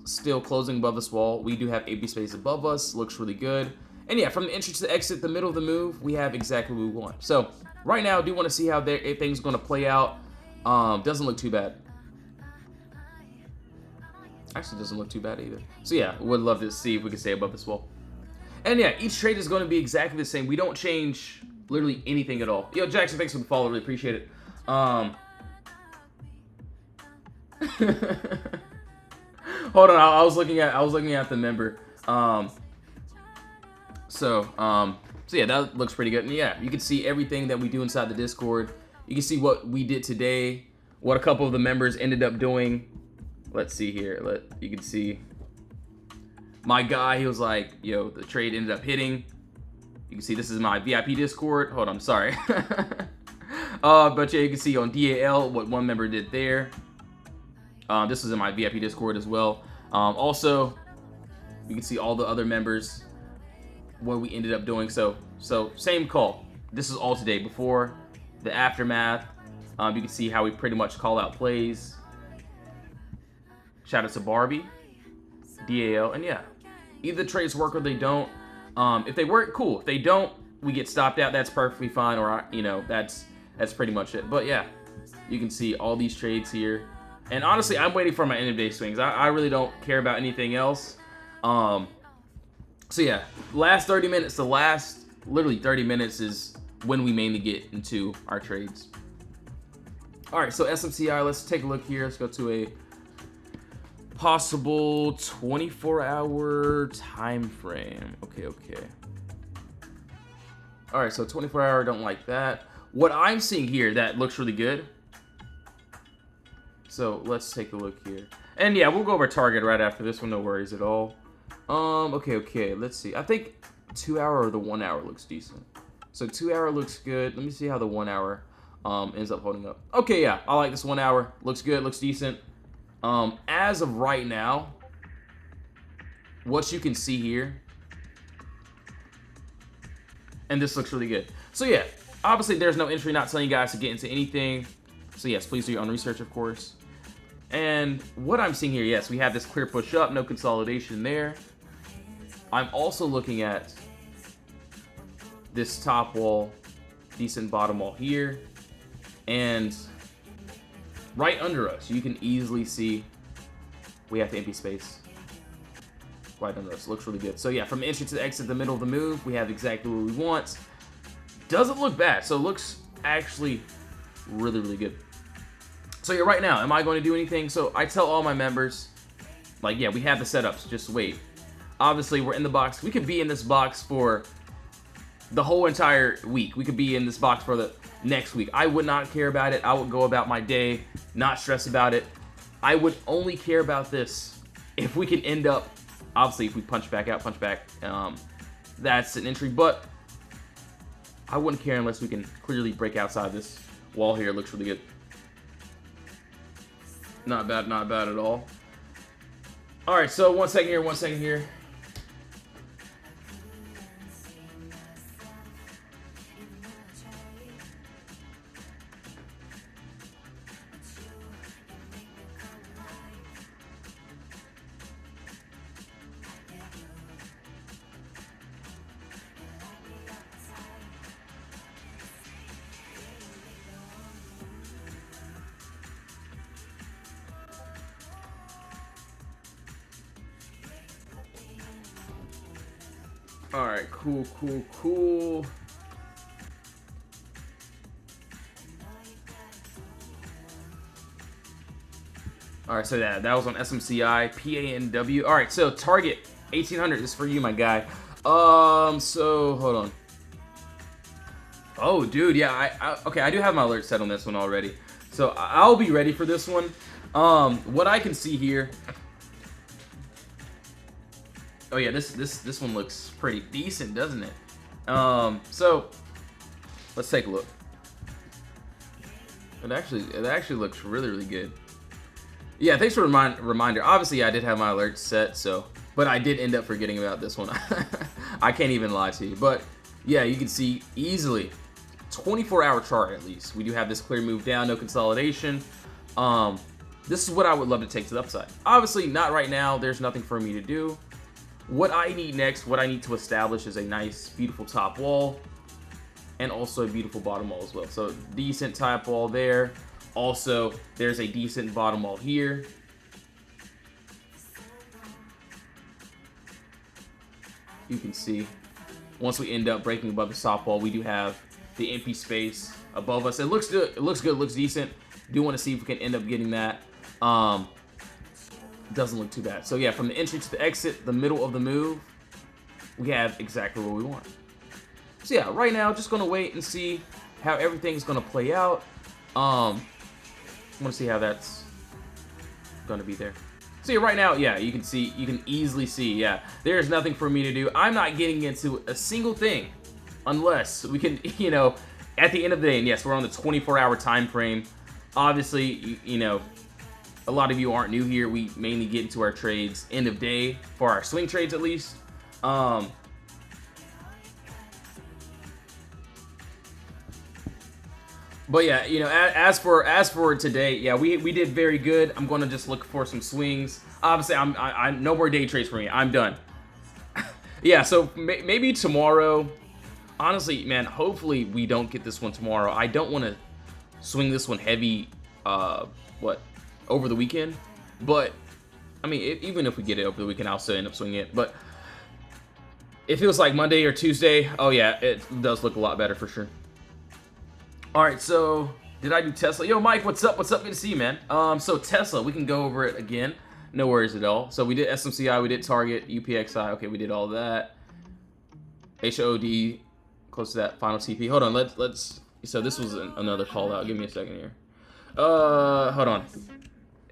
still closing above this wall, we do have empty space above us. Looks really good. And yeah, from the entrance to the exit, the middle of the move, we have exactly what we want. So right now, I do want to see how things going to play out. Doesn't look too bad. Actually, doesn't look too bad either. So yeah, would love to see if we can stay above this wall. And yeah, each trade is going to be exactly the same. We don't change literally anything at all. Yo, Jackson, thanks for the follow. Really appreciate it. Hold on, I was looking at the member. So yeah, that looks pretty good. And yeah, you can see everything that we do inside the Discord. You can see what we did today, what a couple of the members ended up doing. Let's see here. You can see my guy. He was like, yo, the trade ended up hitting. You can see this is my VIP Discord. Hold on, sorry. But yeah, you can see on DAL what one member did there. This was in my VIP Discord as well. Also, you can see all the other members, what we ended up doing. So same call. This is all today before the aftermath. You can see how we pretty much call out plays. Shout out to Barbie, DAL, and yeah, either trades work or they don't. If they work, cool. If they don't, we get stopped out. That's perfectly fine. Or that's pretty much it. But yeah, you can see all these trades here. And honestly, I'm waiting for my end of day swings. I really don't care about anything else. So yeah, last 30 minutes, the last literally 30 minutes is when we mainly get into our trades. All right, so SMCI, let's take a look here. Let's go to a possible 24-hour time frame. Okay. All right, so 24-hour, don't like that. What I'm seeing here that looks really good. So let's take a look here. And yeah, we'll go over target right after this one, no worries at all. Okay, let's see. I think 2 hour or the 1 hour looks decent. So 2 hour looks good. Let me see how the 1 hour ends up holding up. Okay, yeah, I like this 1 hour. Looks good, looks decent. As of right now, what you can see here, and this looks really good. So yeah, obviously there's no entry, not telling you guys to get into anything. So yes, please do your own research, of course. And what I'm seeing here, yes, we have this clear push up, no consolidation there. I'm also looking at this top wall, decent bottom wall here. And right under us, you can easily see we have the empty space right under us. Looks really good. So yeah, from entry to exit, the middle of the move, we have exactly what we want. Doesn't look bad, so it looks actually really, really good. So yeah, right now, am I going to do anything? So I tell all my members, like, yeah, we have the setups, just wait. Obviously, we're in the box. We could be in this box for the whole entire week. We could be in this box for the next week. I would not care about it. I would go about my day, not stress about it. I would only care about this if we can end up, obviously, if we punch back out, that's an entry, but I wouldn't care unless we can clearly break outside this wall here. It looks really good. Not bad at all. All right, so 1 second here. All right, cool. All right, so that was on SMCI, PANW. All right, so target 1800 is for you, my guy. So hold on. Oh, dude, yeah, okay, I do have my alert set on this one already, so I'll be ready for this one. What I can see here. Oh yeah, this one looks pretty decent, doesn't it? So let's take a look. It actually looks really, really good. Yeah, thanks for reminder. Obviously, I did have my alerts set, but I did end up forgetting about this one. I can't even lie to you. But yeah, you can see easily 24-hour chart at least. We do have this clear move down, no consolidation. This is what I would love to take to the upside. Obviously, not right now. There's nothing for me to do. What I need next, what I need to establish is a nice, beautiful top wall and also a beautiful bottom wall as well. So decent top wall there. Also, there's a decent bottom wall here. You can see once we end up breaking above the top wall, we do have the empty space above us. It looks good. It looks good. It looks decent. Do want to see if we can end up getting that. Doesn't look too bad. So yeah, from the entry to the exit, the middle of the move, we have exactly what we want. So yeah, right now, just gonna wait and see how everything's gonna play out. I want to see how that's going to be there. See, right now, yeah, you can easily see, yeah, there's nothing for me to do. I'm not getting into a single thing unless we can, you know, at the end of the day, and yes, we're on the 24-hour time frame. Obviously, you know, a lot of you aren't new here. We mainly get into our trades end of day for our swing trades, at least. But yeah, you know, as for today, yeah, we did very good. I'm going to just look for some swings. Obviously, I'm no more day trades for me. I'm done. Yeah, so maybe tomorrow. Honestly, man, hopefully we don't get this one tomorrow. I don't want to swing this one heavy, over the weekend. But I mean, even if we get it over the weekend, I'll still end up swinging it. But it feels like Monday or Tuesday. Oh yeah, it does look a lot better for sure. All right, so did I do Tesla? Yo, Mike, what's up? What's up? Good to see you, man. So Tesla, we can go over it again. No worries at all. So we did SMCI, we did Target, UPXI. Okay, we did all that. HOD, close to that final TP. Hold on, let's. So this was another call out. Give me a second here. Hold on.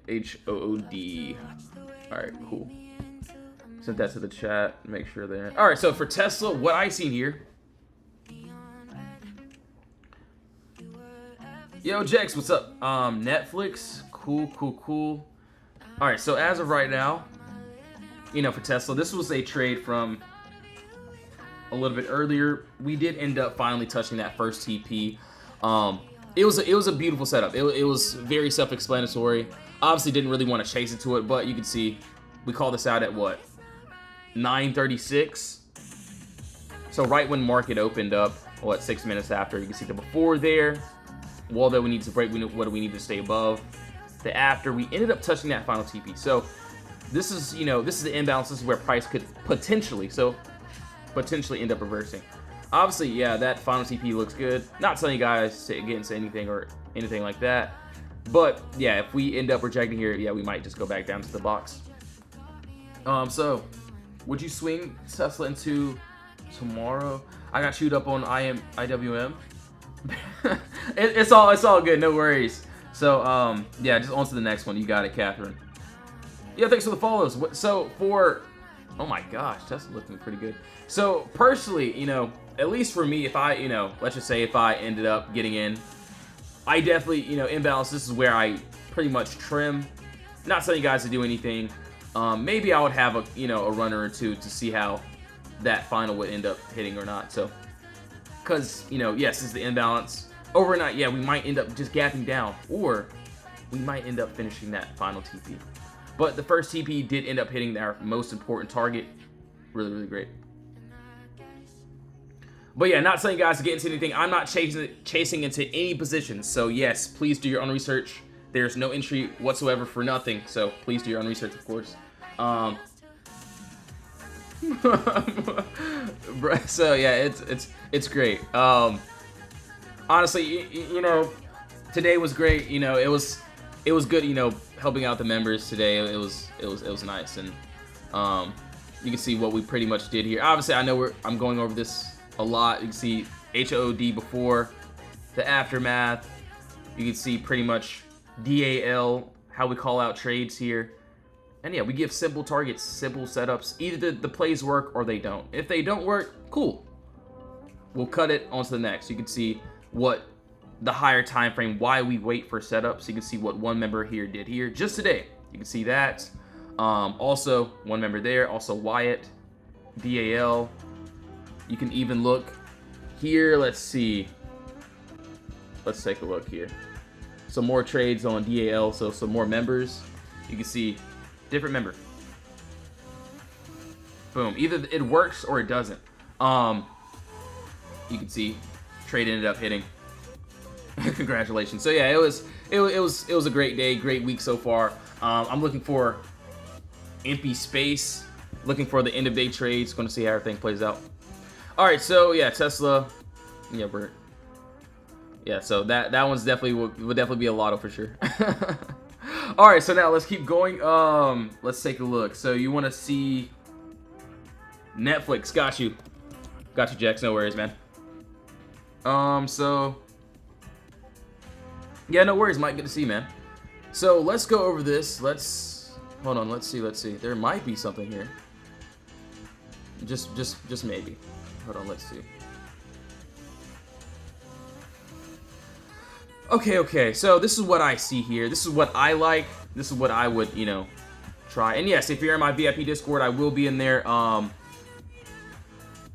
HOOD. All right, cool. Sent that to the chat. Make sure there. All right, so for Tesla, what I seen here. Yo, Jex, what's up? Netflix, cool. All right, so as of right now, you know, for Tesla, this was a trade from a little bit earlier. We did end up finally touching that first TP. It was a beautiful setup. It was very self-explanatory. Obviously, didn't really want to chase into it, but you can see we called this out at what, 9:36. So right when market opened up, what, 6 minutes after, you can see the before there. Wall that we need to break, what do we need to stay above? The after, we ended up touching that final TP. So this is, you know, this is the imbalance. This is where price could potentially end up reversing. Obviously, yeah, that final TP looks good. Not telling you guys to get into anything or anything like that. But yeah, if we end up rejecting here, yeah, we might just go back down to the box. So would you swing Tesla into tomorrow? I got chewed up on IWM. It's all good, no worries. So yeah, just on to the next one. You got it, Catherine. Yeah, thanks for the follows. So for, oh my gosh, Tesla looking pretty good. So personally, you know, at least for me, if I, you know, let's just say if I ended up getting in, I definitely, you know, imbalance. This is where I pretty much trim. Not telling you guys to do anything. Maybe I would have a, you know, a runner or two to see how that final would end up hitting or not. So, because, you know, yes, this is the imbalance. Overnight, yeah, we might end up just gapping down, or we might end up finishing that final TP. But the first TP did end up hitting our most important target. Really great. But yeah, not telling you guys to get into anything. I'm not chasing into any positions. So yes, please do your own research. There's no entry whatsoever for nothing. So please do your own research, of course. So yeah, it's great. Honestly, you know, today was great. You know, it was good. You know, helping out the members today. It was nice, and you can see what we pretty much did here. Obviously, I know I'm going over this a lot. You can see HOD before, the aftermath. You can see pretty much DAL, how we call out trades here. And yeah, we give simple targets, simple setups. Either the plays work or they don't. If they don't work, cool. We'll cut it on to the next. You can see what the higher time frame, why we wait for setups. You can see what one member here did here just today. You can see that. Also, one member there. Also, Wyatt, DAL. You can even look here. Let's see. Let's take a look here. Some more trades on DAL. So some more members. You can see different member. Boom. Either it works or it doesn't. You can see trade ended up hitting. Congratulations. So yeah, it was a great day, great week so far. I'm looking for empty space, looking for the end of day trades. Going to see how everything plays out. All right, so yeah, Tesla. Yeah, so that one's definitely would definitely be a lotto for sure. All right, so now let's keep going. Let's take a look. So you want to see Netflix? Got you, Jax. No worries, man. So yeah, no worries, Mike. Good to see you, man. So let's go over this. Hold on. Let's see. There might be something here. Just maybe. Hold on. Let's see. Okay. So this is what I see here. This is what I like. This is what I would, try. And yes, if you're in my VIP Discord, I will be in there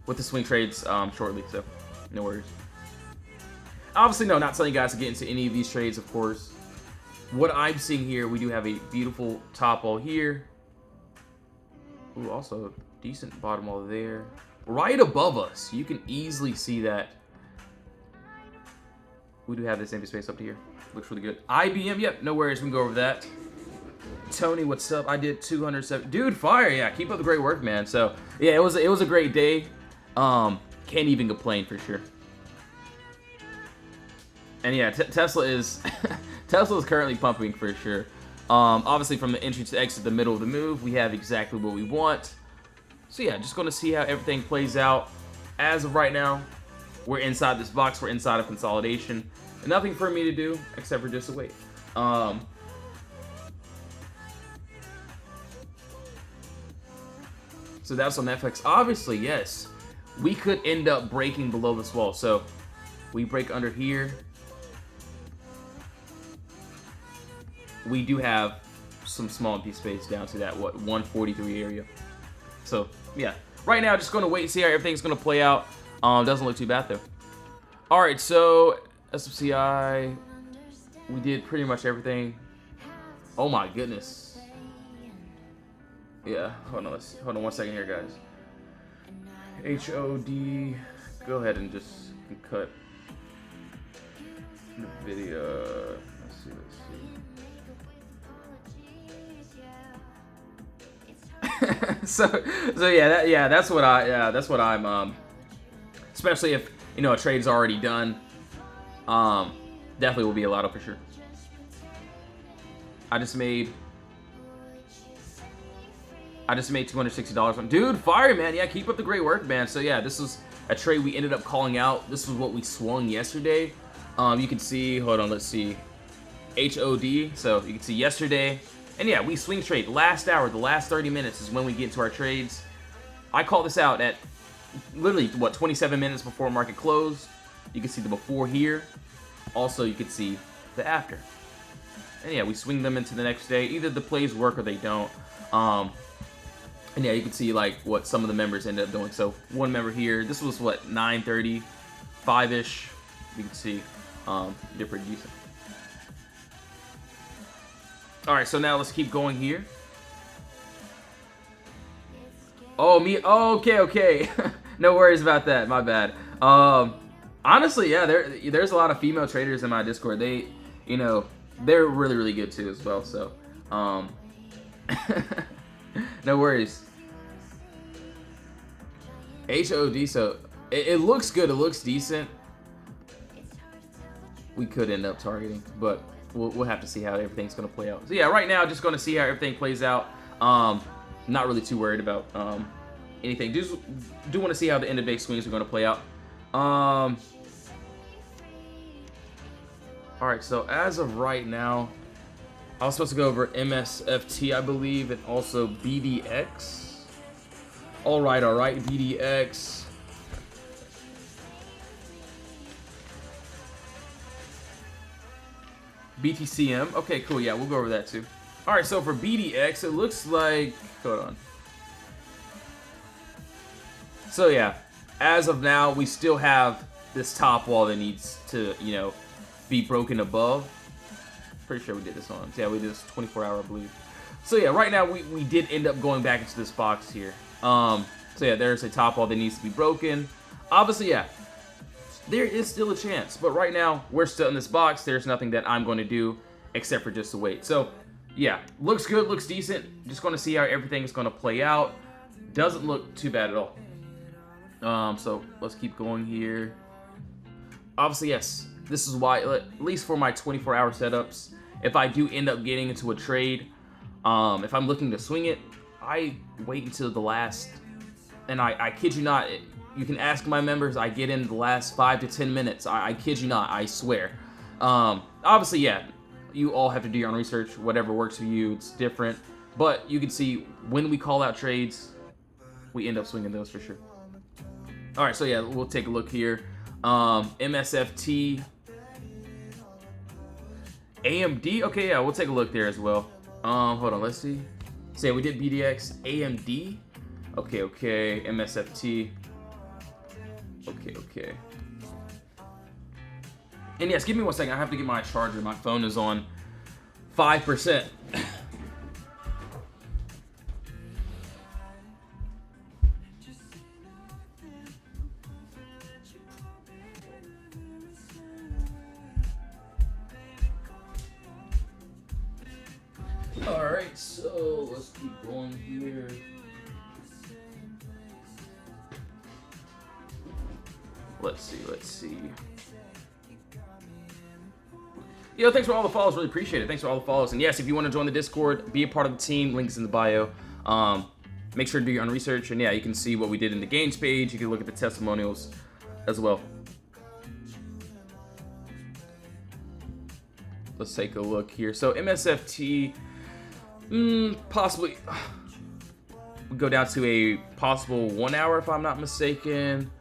with the swing trades shortly. So no worries. Obviously, no, not telling you guys to get into any of these trades, of course. What I'm seeing here, we do have a beautiful top wall here. Ooh, also decent bottom wall there. Right above us, you can easily see that. We do have this empty space up here. Looks really good. IBM, yep, no worries. We can go over that. Tony, what's up? I did 207. Dude, fire, yeah. Keep up the great work, man. So, yeah, it was a great day. Can't even complain for sure. And yeah, Tesla is Tesla is currently pumping for sure. Obviously, from the entry to exit, the middle of the move, we have exactly what we want. So yeah, just going to see how everything plays out. As of right now, we're inside this box. We're inside of consolidation. And nothing for me to do except for just to wait. So that's on FX. Obviously, yes, we could end up breaking below this wall. So we break under here. We do have some small empty space down to that, 143 area. So, yeah. Right now, just going to wait and see how everything's going to play out. Doesn't look too bad, though. Alright, so SFCI, we did pretty much everything. Oh, my goodness. Yeah, hold on 1 second here, guys. HOD, go ahead and just cut the video. Let's see. so yeah, that's what I'm especially if a trade's already done, definitely will be a lot for sure. I just made $260. Dude, fire, man. Yeah, keep up the great work, man. So yeah, this was a trade we ended up calling out. This was what we swung yesterday. You can see, hold on, let's see, HOD. So you can see yesterday. And yeah, we swing trade. Last hour, the last 30 minutes is when we get into our trades. I call this out at literally, 27 minutes before market close. You can see the before here. Also, you can see the after. And yeah, we swing them into the next day. Either the plays work or they don't. And yeah, you can see like what some of the members ended up doing. So one member here, this was what, 9:30, 5-ish. You can see they're pretty decent. All right, so now let's keep going here. Oh, me. Oh, okay. No worries about that. My bad. Honestly, yeah, there's a lot of female traders in my Discord. They, they're really good too as well. So, no worries. HOD. So it looks good. It looks decent. We could end up targeting, but we'll have to see how everything's going to play out. So yeah, right now, just going to see how everything plays out. Not really too worried about anything. Do want to see how the end of day swings are going to play out. All right, so as of right now, I was supposed to go over MSFT, I believe, and also BDX. All right, BDX. BTCM. Okay, cool. Yeah, we'll go over that too. All right, so for BDX, it looks like, hold on. So yeah, as of now, we still have this top wall that needs to, be broken above. Pretty sure we did this on. Yeah, we did this 24-hour, I believe. So yeah, right now we did end up going back into this box here. So yeah, there's a top wall that needs to be broken. Obviously, yeah, there is still a chance, but right now we're still in this box. There's nothing that I'm going to do except for just to wait. So yeah, looks good, looks decent. Just going to see how everything is going to play out. Doesn't look too bad at all. So let's keep going here. Obviously, yes, this is why, at least for my 24-hour setups, if I do end up getting into a trade, if I'm looking to swing it, I wait until the last, and I kid you not, you can ask my members, I get in the last 5 to 10 minutes. I kid you not, I swear. Obviously, yeah, You all have to do your own research. Whatever works for you, it's different. But you can see when we call out trades, we end up swinging those for sure. All right, so yeah, we'll take a look here. MSFT, AMD. Okay, yeah, we'll take a look there as well. Hold on, let's see. So yeah, we did BDX, AMD. Okay, MSFT. Okay. And yes, give me 1 second. I have to get my charger. My phone is on 5%. Alright, so let's keep going here. Let's see. Yo, thanks for all the follows. Really appreciate it. Thanks for all the follows. And yes, if you want to join the Discord, be a part of the team, links in the bio. Make sure to do your own research. And yeah, you can see what we did in the games page. You can look at the testimonials as well. Let's take a look here. So MSFT, possibly we go down to a possible 1 hour if I'm not mistaken.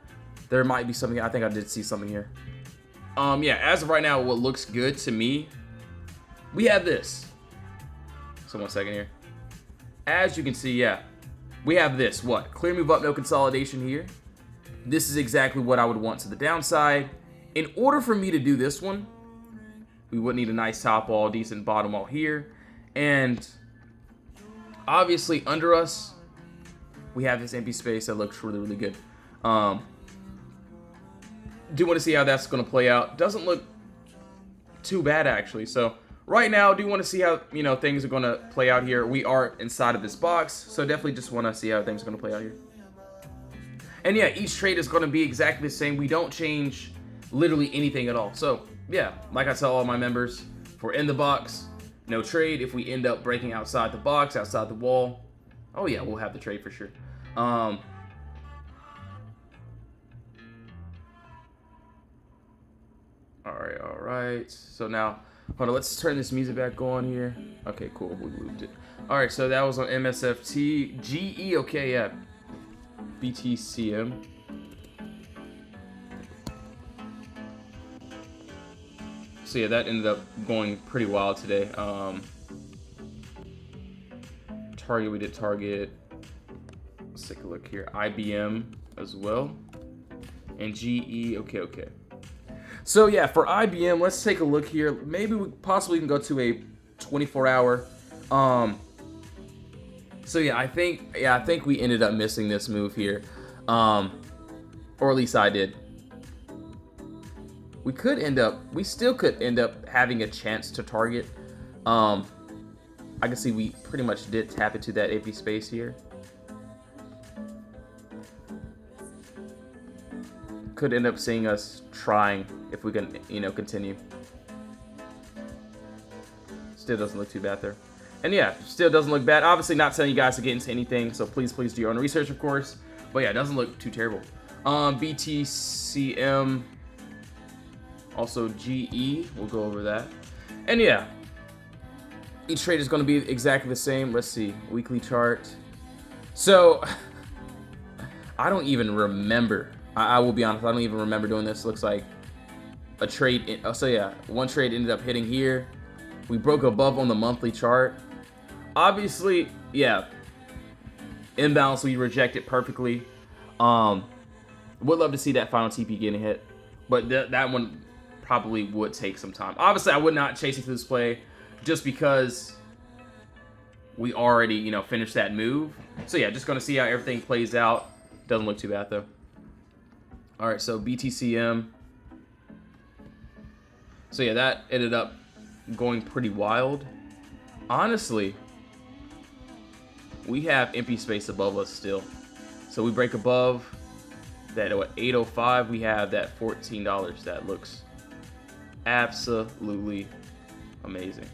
There might be something. I think I did see something here. Yeah, as of right now, what looks good to me, we have this. So 1 second here. As you can see, yeah, we have this. What? Clear move up, no consolidation here. This is exactly what I would want to the downside. In order for me to do this one, we would need a nice top wall, decent bottom wall here. And obviously under us, we have this empty space that looks really, really good. Do want to see how that's going to play out. Doesn't look too bad, actually. So right now, do want to see how, things are going to play out here. We are inside of this box, so definitely just want to see how things are going to play out here. And yeah, each trade is going to be exactly the same. We don't change literally anything at all. So yeah, like I tell all my members, if we're in the box, no trade. If we end up breaking outside the box, outside the wall, oh yeah, we'll have the trade for sure. All right. So now, hold on. Let's turn this music back on here. Okay, cool. We moved it. All right. So that was on MSFT. GE. Okay, yeah. BTCM. So yeah, that ended up going pretty wild today. Target. We did target. Let's take a look here. IBM as well. And GE. Okay. So yeah, for IBM, let's take a look here. Maybe we possibly can go to a 24-hour. So yeah, I think we ended up missing this move here, or at least I did. We still could end up having a chance to target. I can see we pretty much did tap into that empty space here. Could end up seeing us trying if we can, continue. Still doesn't look too bad there. And yeah, still doesn't look bad. Obviously not telling you guys to get into anything, so please do your own research, of course. But yeah, it doesn't look too terrible. BTCM, also GE, we'll go over that. And yeah, each trade is going to be exactly the same. Let's see, weekly chart. So, I don't even remember. I will be honest, I don't even remember doing this. Looks like a trade. So yeah, one trade ended up hitting here. We broke above on the monthly chart. Obviously, yeah, imbalance, we reject it perfectly. Would love to see that final TP getting hit, but that one probably would take some time. Obviously, I would not chase it through this play just because we already, finished that move. So yeah, just going to see how everything plays out. Doesn't look too bad though. All right, so BTCM. So yeah, that ended up going pretty wild. Honestly, we have empty space above us still. So we break above that at 805, we have that $14. That looks absolutely amazing.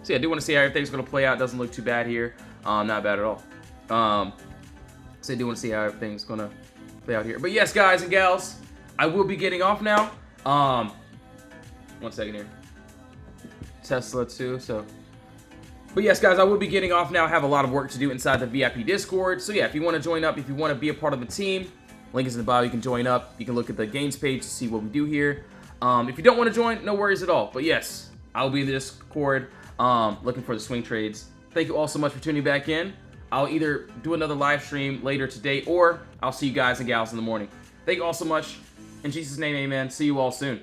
So yeah, I do want to see how everything's going to play out. Doesn't look too bad here. Not bad at all. So I do want to see how everything's going to play out here. But yes, guys and gals, I will be getting off now. 1 second here. Tesla too, so. But yes, guys, I will be getting off now. I have a lot of work to do inside the VIP Discord. So yeah, if you want to join up, if you want to be a part of the team, link is in the bio. You can join up. You can look at the games page to see what we do here. If you don't want to join, no worries at all. But yes, I'll be in the Discord looking for the swing trades. Thank you all so much for tuning back in. I'll either do another live stream later today, or I'll see you guys and gals in the morning. Thank you all so much. In Jesus' name, amen. See you all soon.